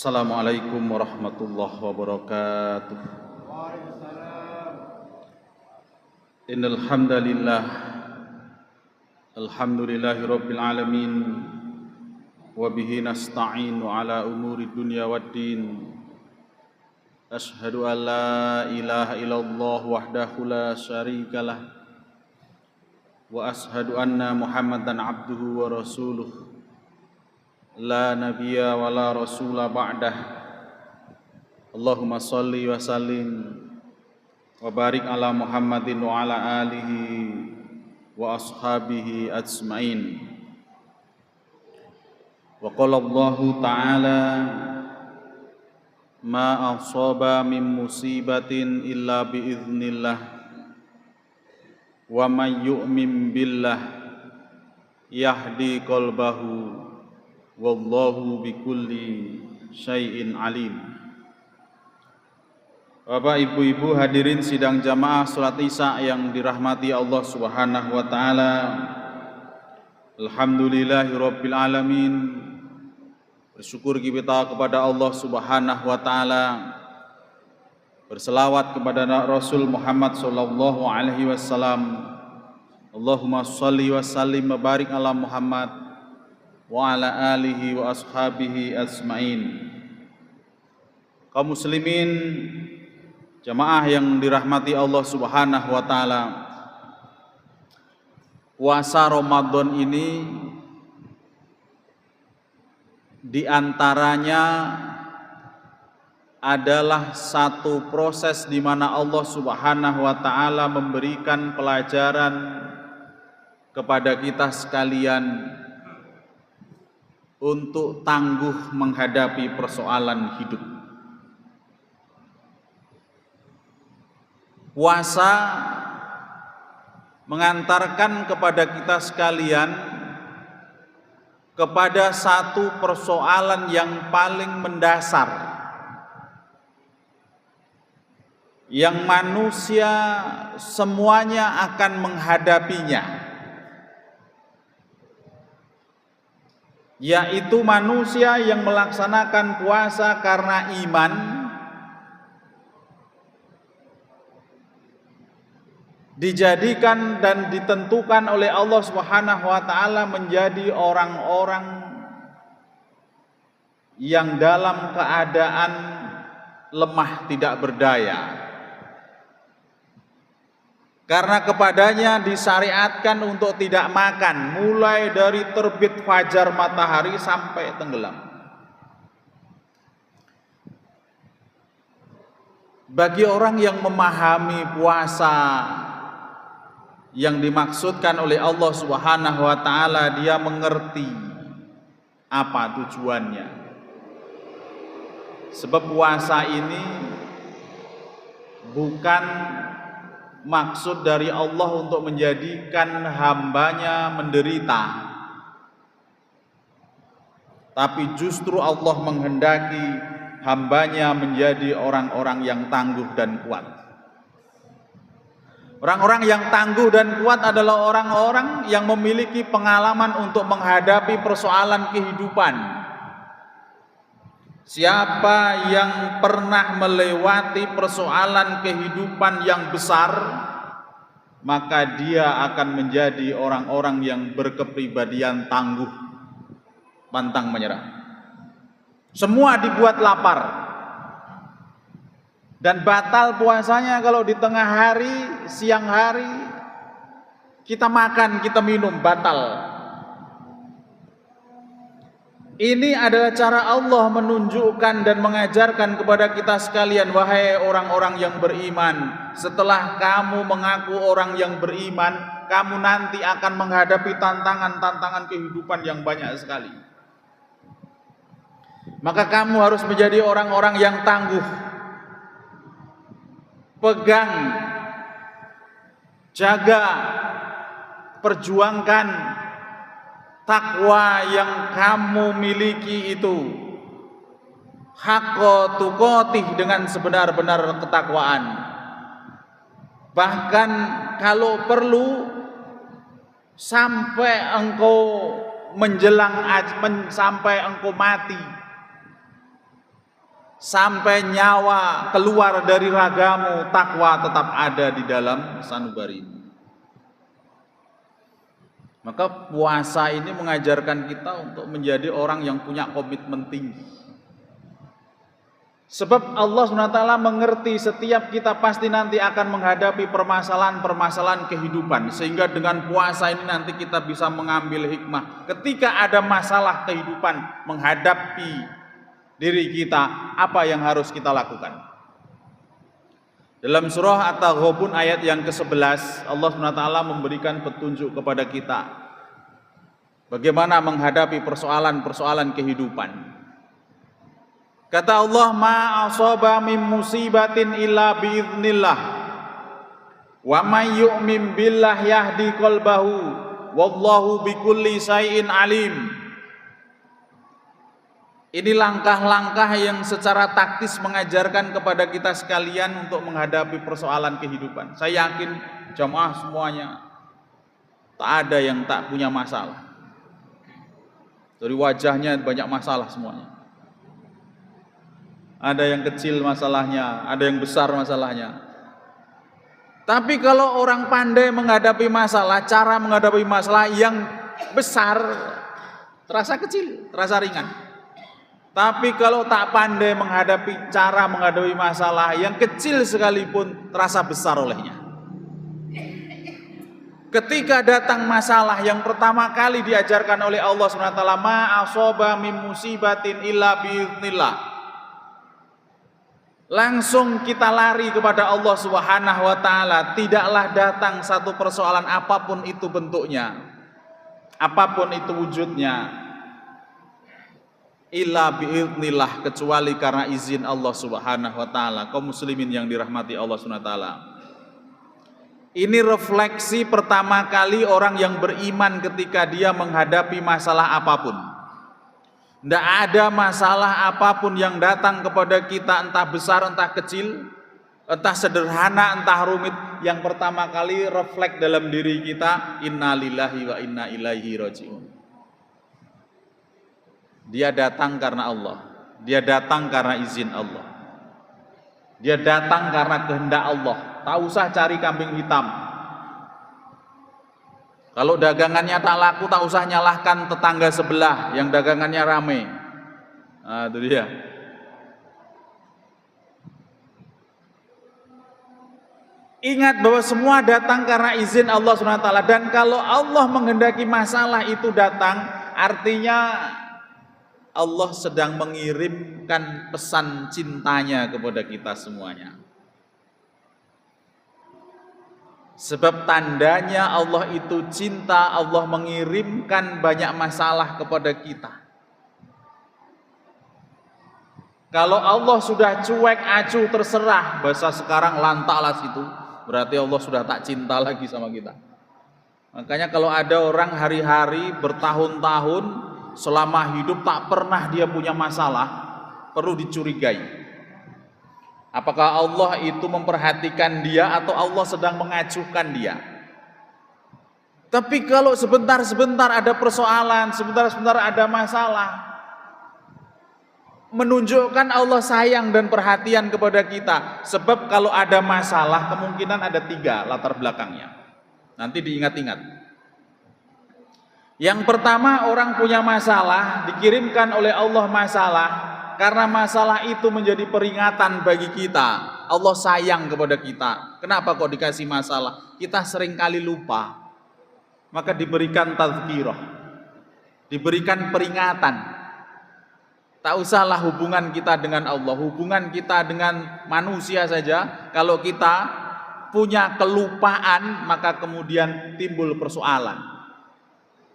Assalamualaikum warahmatullahi wabarakatuh. Innal hamdalillah alhamdulillahi rabbil alamin wa bihi nasta'inu ala umuri dunya waddin. Asyhadu an la ilaha illallah wahdahu la syarikalah wa asyhadu anna Muhammadan abduhu wa rasuluh. La nabiyya wa la rasula ba'dah. Allahumma salli wa sallim wa barik ala Muhammadin wa ala alihi wa ashabihi ajma'in. Wa qala Allahu ta'ala ma asaba min musibatin illa biiznillah wa may yu'min billah yahdi qalbahu wallahu bikulli syai'in alim. Bapak, ibu-ibu hadirin sidang jamaah salat Isya yang dirahmati Allah Subhanahu wa taala. Alhamdulillahirabbil alamin. Bersyukur kita kepada Allah Subhanahu wa taala. Berselawat kepada Rasul Muhammad sallallahu alaihi wasallam. Allahumma shalli wa sallim wa barik ala Muhammad wa ala alihi wa ashabihi ajma'in. Kaum muslimin, jamaah yang dirahmati Allah Subhanahu wa taala. Puasa Ramadan ini diantaranya adalah satu proses di mana Allah Subhanahu wa taala memberikan pelajaran kepada kita sekalian untuk tangguh menghadapi persoalan hidup. Puasa mengantarkan kepada kita sekalian kepada satu persoalan yang paling mendasar, yang manusia semuanya akan menghadapinya, yaitu manusia yang melaksanakan puasa karena iman dijadikan dan ditentukan oleh Allah Subhanahu wa taala menjadi orang-orang yang dalam keadaan lemah tidak berdaya. Karena kepadanya disyariatkan untuk tidak makan mulai dari terbit fajar matahari sampai tenggelam. Bagi orang yang memahami puasa yang dimaksudkan oleh Allah Subhanahu wa taala, dia mengerti apa tujuannya. Sebab puasa ini bukan maksud dari Allah untuk menjadikan hambanya menderita, tapi justru Allah menghendaki hambanya menjadi orang-orang yang tangguh dan kuat. Orang-orang yang tangguh dan kuat adalah orang-orang yang memiliki pengalaman untuk menghadapi persoalan kehidupan. Siapa yang pernah melewati persoalan kehidupan yang besar, maka dia akan menjadi orang-orang yang berkepribadian tangguh, pantang menyerah. Semua dibuat lapar dan batal puasanya kalau di tengah hari, siang hari kita makan, kita minum, batal. Ini adalah cara Allah menunjukkan dan mengajarkan kepada kita sekalian, wahai orang-orang yang beriman, setelah kamu mengaku orang yang beriman, kamu nanti akan menghadapi tantangan-tantangan kehidupan yang banyak sekali. Maka kamu harus menjadi orang-orang yang tangguh. Pegang, jaga, perjuangkan takwa yang kamu miliki itu, haqqa tuqatih, dengan sebenar-benar ketakwaan. Bahkan kalau perlu sampai engkau menjelang sampai engkau mati, sampai nyawa keluar dari ragamu, takwa tetap ada di dalam sanubari ini. Maka puasa ini mengajarkan kita untuk menjadi orang yang punya komitmen tinggi. Sebab Allah SWT mengerti setiap kita pasti nanti akan menghadapi permasalahan-permasalahan kehidupan. Sehingga dengan puasa ini nanti kita bisa mengambil hikmah. Ketika ada masalah kehidupan menghadapi diri kita, apa yang harus kita lakukan? Dalam surah At-Taghabun ayat yang ke-11, Allah SWT memberikan petunjuk kepada kita bagaimana menghadapi persoalan-persoalan kehidupan. Kata Allah, ma asaba min musibatin illa biiznillah wa may yu'min billah yahdi qalbahu wallahu bikulli syai'in alim. Ini langkah-langkah yang secara taktis mengajarkan kepada kita sekalian untuk menghadapi persoalan kehidupan. Saya yakin jamaah semuanya tak ada yang tak punya masalah. Dari wajahnya banyak masalah semuanya. Ada yang kecil masalahnya, ada yang besar masalahnya. Tapi kalau orang pandai menghadapi masalah, cara menghadapi masalah yang besar terasa kecil, terasa ringan. Tapi kalau tak pandai menghadapi cara menghadapi masalah yang kecil sekalipun terasa besar olehnya. Ketika datang masalah yang pertama kali diajarkan oleh Allah SWT, ma asaba min musibatin illa biiznillah. Langsung kita lari kepada Allah Subhanahu wa taala. Tidaklah datang satu persoalan apapun itu bentuknya, apapun itu wujudnya, illa biiznillah, kecuali karena izin Allah Subhanahu wa taala. Kaum muslimin yang dirahmati Allah Subhanahu wa taala. Ini refleksi pertama kali orang yang beriman ketika dia menghadapi masalah apapun. Tidak ada masalah apapun yang datang kepada kita, entah besar, entah kecil, entah sederhana, entah rumit, yang pertama kali refleks dalam diri kita, inna lillahi wa inna ilaihi raji'un. Dia datang karena Allah, dia datang karena izin Allah, dia datang karena kehendak Allah. Tak usah cari kambing hitam. Kalau dagangannya tak laku, tak usah nyalahkan tetangga sebelah yang dagangannya rame. Nah, itu dia. Ingat bahwa semua datang karena izin Allah SWT. Dan kalau Allah menghendaki masalah itu datang, artinya Allah sedang mengirimkan pesan cintanya kepada kita semuanya. Sebab tandanya Allah itu cinta, Allah mengirimkan banyak masalah kepada kita. Kalau Allah sudah cuek, acuh, terserah, bahasa sekarang lantaklah situ, berarti Allah sudah tak cinta lagi sama kita. Makanya kalau ada orang hari-hari bertahun-tahun selama hidup tak pernah dia punya masalah, perlu dicurigai. Apakah Allah itu memperhatikan dia atau Allah sedang mengacuhkan dia? Tapi kalau sebentar-sebentar ada persoalan, sebentar-sebentar ada masalah, menunjukkan Allah sayang dan perhatian kepada kita. Sebab kalau ada masalah kemungkinan ada 3 latar belakangnya. Nanti diingat-ingat. Yang pertama, orang punya masalah, dikirimkan oleh Allah masalah, karena masalah itu menjadi peringatan bagi kita. Allah sayang kepada kita. Kenapa kok dikasih masalah? Kita seringkali lupa. Maka diberikan tazkirah, diberikan peringatan. Tak usahlah hubungan kita dengan Allah, hubungan kita dengan manusia saja. Kalau kita punya kelupaan, maka kemudian timbul persoalan.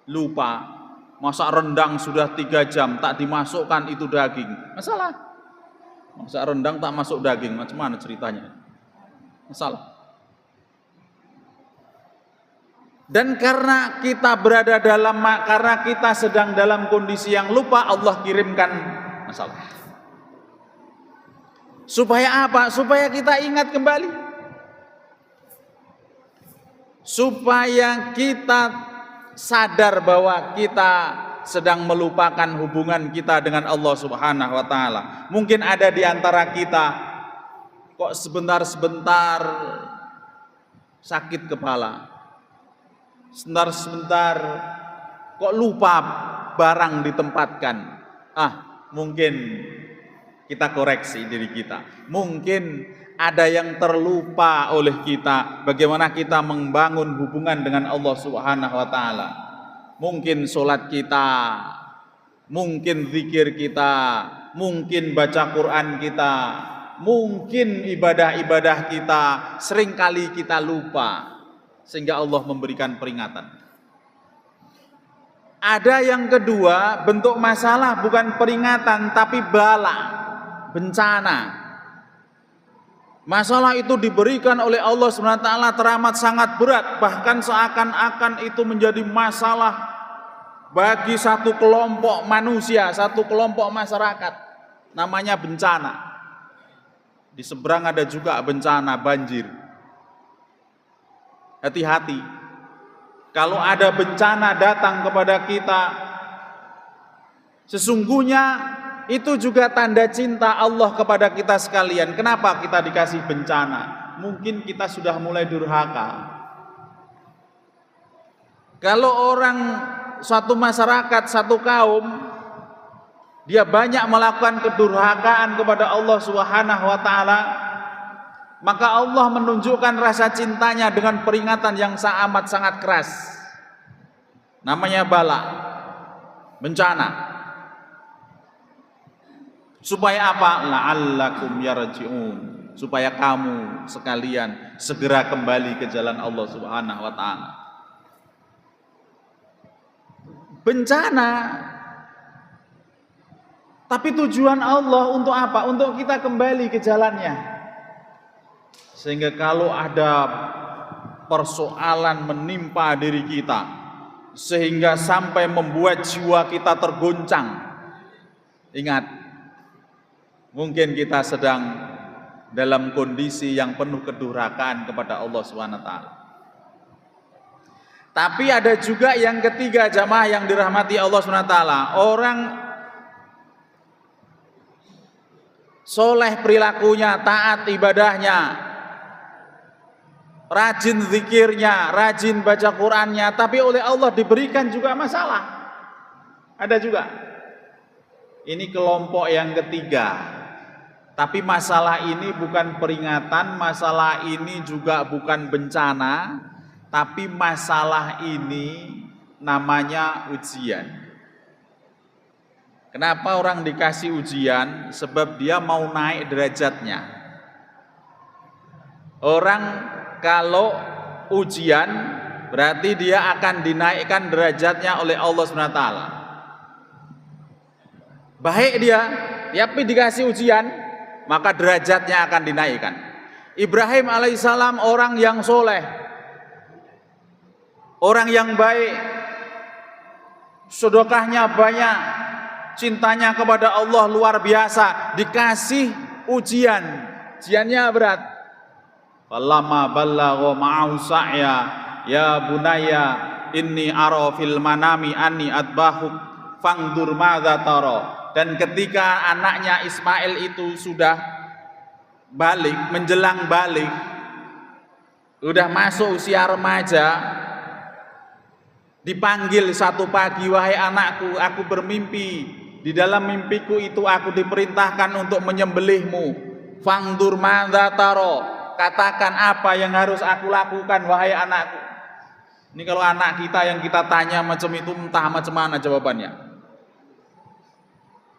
Lupa. Masak rendang sudah 3 jam tak dimasukkan itu daging, masalah. Masak rendang tak masuk daging, macam mana ceritanya? Masalah. Dan karena kita karena kita sedang dalam kondisi yang lupa, Allah kirimkan masalah. Supaya apa? Supaya kita ingat kembali. Supaya kita sadar bahwa kita sedang melupakan hubungan kita dengan Allah Subhanahu wa taala. Mungkin ada di antara kita kok sebentar-sebentar sakit kepala. Sebentar-sebentar kok lupa barang ditempatkan. Mungkin kita koreksi diri kita. Mungkin ada yang terlupa oleh kita bagaimana kita membangun hubungan dengan Allah Subhanahu wa taala. Mungkin sholat kita, mungkin zikir kita, mungkin baca Quran kita, mungkin ibadah-ibadah kita seringkali kita lupa sehingga Allah memberikan peringatan. Ada yang kedua, bentuk masalah bukan peringatan tapi bala, bencana. Masalah itu diberikan oleh Allah SWT teramat sangat berat, bahkan seakan-akan itu menjadi masalah bagi satu kelompok manusia, satu kelompok masyarakat, namanya bencana. Di seberang ada juga bencana banjir. Hati-hati, kalau ada bencana datang kepada kita, sesungguhnya itu juga tanda cinta Allah kepada kita sekalian. Kenapa kita dikasih bencana? Mungkin kita sudah mulai durhaka. Kalau orang, suatu masyarakat, satu kaum, dia banyak melakukan kedurhakaan kepada Allah Subhanahu wa taala, maka Allah menunjukkan rasa cintanya dengan peringatan yang amat sangat keras. Namanya bala, bencana. Supaya apa? La'allakum yarji'un. Supaya kamu sekalian segera kembali ke jalan Allah Subhanahu wa taala. Bencana. Tapi tujuan Allah untuk apa? Untuk kita kembali ke jalannya. Sehingga kalau ada persoalan menimpa diri kita, sehingga sampai membuat jiwa kita tergoncang, ingat, mungkin kita sedang dalam kondisi yang penuh kedurhakaan kepada Allah SWT. Tapi ada juga yang ketiga, jamaah yang dirahmati Allah SWT. Orang soleh perilakunya, taat ibadahnya, rajin zikirnya, rajin baca Qur'annya, tapi oleh Allah diberikan juga masalah. Ada juga. Ini kelompok yang ketiga. Tapi masalah ini bukan peringatan, masalah ini juga bukan bencana, tapi masalah ini namanya ujian. Kenapa orang dikasih ujian? Sebab dia mau naik derajatnya. Orang kalau ujian berarti dia akan dinaikkan derajatnya oleh Allah SWT. Baik dia, tapi dikasih ujian, maka derajatnya akan dinaikkan. Ibrahim alaihissalam orang yang soleh, orang yang baik, sedekahnya banyak, cintanya kepada Allah luar biasa, dikasih ujian, ujiannya berat. Falamma ballagha ma'ahu sa'ya ya bunayya inni ara fil manami anni adbahuk fangdur madza tara. Dan ketika anaknya Ismail itu sudah balik, menjelang balik, sudah masuk usia remaja, dipanggil satu pagi, wahai anakku, aku bermimpi. Di dalam mimpiku itu aku diperintahkan untuk menyembelihmu. Fangdur madza tara. Katakan apa yang harus aku lakukan, wahai anakku. Ini kalau anak kita yang kita tanya macam itu, entah macam mana jawabannya.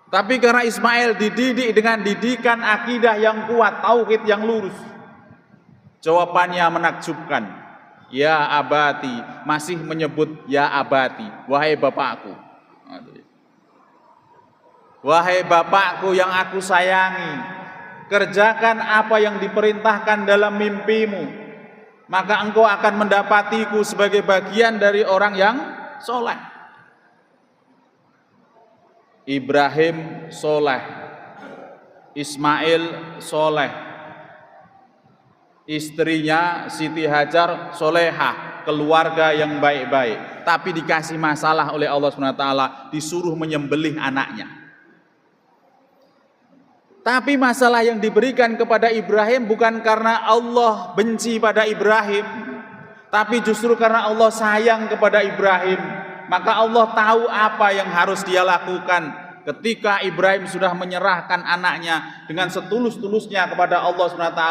Tapi karena Ismail dididik dengan didikan akidah yang kuat, tauhid yang lurus, jawabannya menakjubkan. Ya abati, masih menyebut ya abati, wahai bapakku. Wahai bapakku yang aku sayangi, kerjakan apa yang diperintahkan dalam mimpimu, maka engkau akan mendapatiku sebagai bagian dari orang yang soleh. Ibrahim soleh, Ismail soleh, istrinya Siti Hajar solehah, keluarga yang baik-baik, tapi dikasih masalah oleh Allah SWT, disuruh menyembelih anaknya. Tapi masalah yang diberikan kepada Ibrahim bukan karena Allah benci pada Ibrahim, tapi justru karena Allah sayang kepada Ibrahim. Maka Allah tahu apa yang harus dia lakukan ketika Ibrahim sudah menyerahkan anaknya dengan setulus-tulusnya kepada Allah SWT.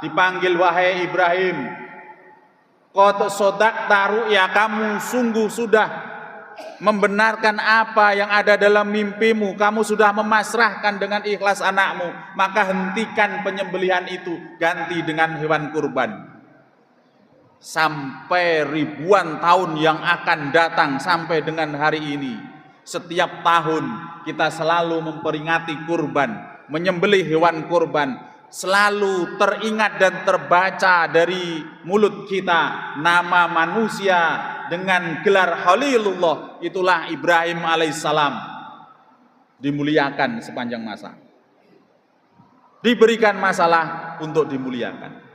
Dipanggil, wahai Ibrahim, qad sodaqta ru'ya, kamu sungguh sudah membenarkan apa yang ada dalam mimpimu, kamu sudah memasrahkan dengan ikhlas anakmu, maka hentikan penyembelihan itu, ganti dengan hewan kurban. Sampai ribuan tahun yang akan datang, sampai dengan hari ini, setiap tahun kita selalu memperingati kurban, menyembelih hewan kurban. Selalu teringat dan terbaca dari mulut kita nama manusia dengan gelar Khalilullah, itulah Ibrahim alaihissalam. Dimuliakan sepanjang masa, diberikan masalah untuk dimuliakan.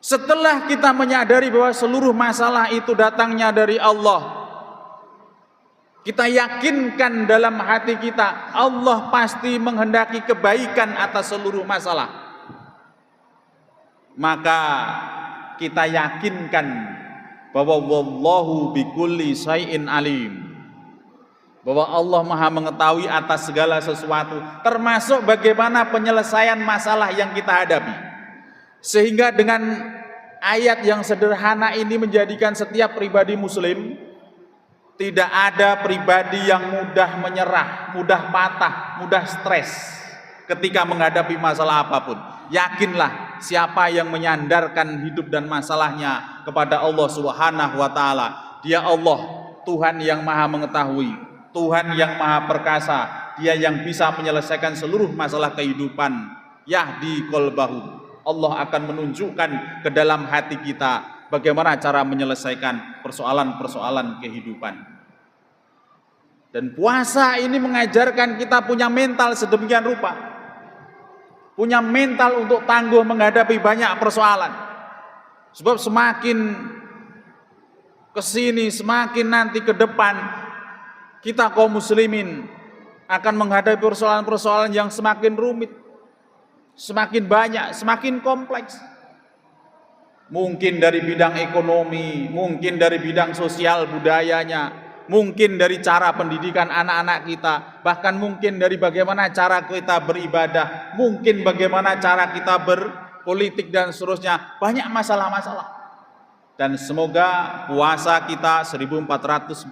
Setelah kita menyadari bahwa seluruh masalah itu datangnya dari Allah, kita yakinkan dalam hati kita, Allah pasti menghendaki kebaikan atas seluruh masalah. Maka kita yakinkan bahwa wallahu bikulli syai'in alim, bahwa Allah Maha mengetahui atas segala sesuatu, termasuk bagaimana penyelesaian masalah yang kita hadapi. Sehingga dengan ayat yang sederhana ini menjadikan setiap pribadi muslim, tidak ada pribadi yang mudah menyerah, mudah patah, mudah stres ketika menghadapi masalah apapun. Yakinlah, siapa yang menyandarkan hidup dan masalahnya kepada Allah Subhanahu wa taala, Dia Allah, Tuhan yang Maha mengetahui, Tuhan yang Maha perkasa, Dia yang bisa menyelesaikan seluruh masalah kehidupan. Yahdi qalbahu, Allah akan menunjukkan ke dalam hati kita bagaimana cara menyelesaikan persoalan-persoalan kehidupan. Dan puasa ini mengajarkan kita punya mental sedemikian rupa, punya mental untuk tangguh menghadapi banyak persoalan. Sebab semakin kesini, semakin nanti ke depan, kita kaum muslimin akan menghadapi persoalan-persoalan yang semakin rumit, semakin banyak, semakin kompleks. Mungkin dari bidang ekonomi, mungkin dari bidang sosial budayanya, mungkin dari cara pendidikan anak-anak kita, bahkan mungkin dari bagaimana cara kita beribadah, mungkin bagaimana cara kita berpolitik dan seterusnya. Banyak masalah-masalah. Dan semoga puasa kita 1446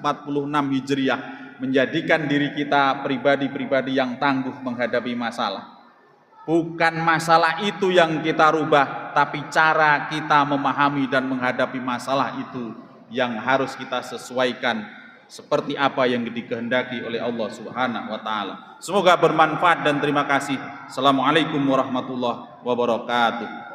Hijriah menjadikan diri kita pribadi-pribadi yang tangguh menghadapi masalah. Bukan masalah itu yang kita rubah, tapi cara kita memahami dan menghadapi masalah itu yang harus kita sesuaikan seperti apa yang dikehendaki oleh Allah Subhanahu wa taala. Semoga bermanfaat dan terima kasih. Assalamualaikum warahmatullahi wabarakatuh.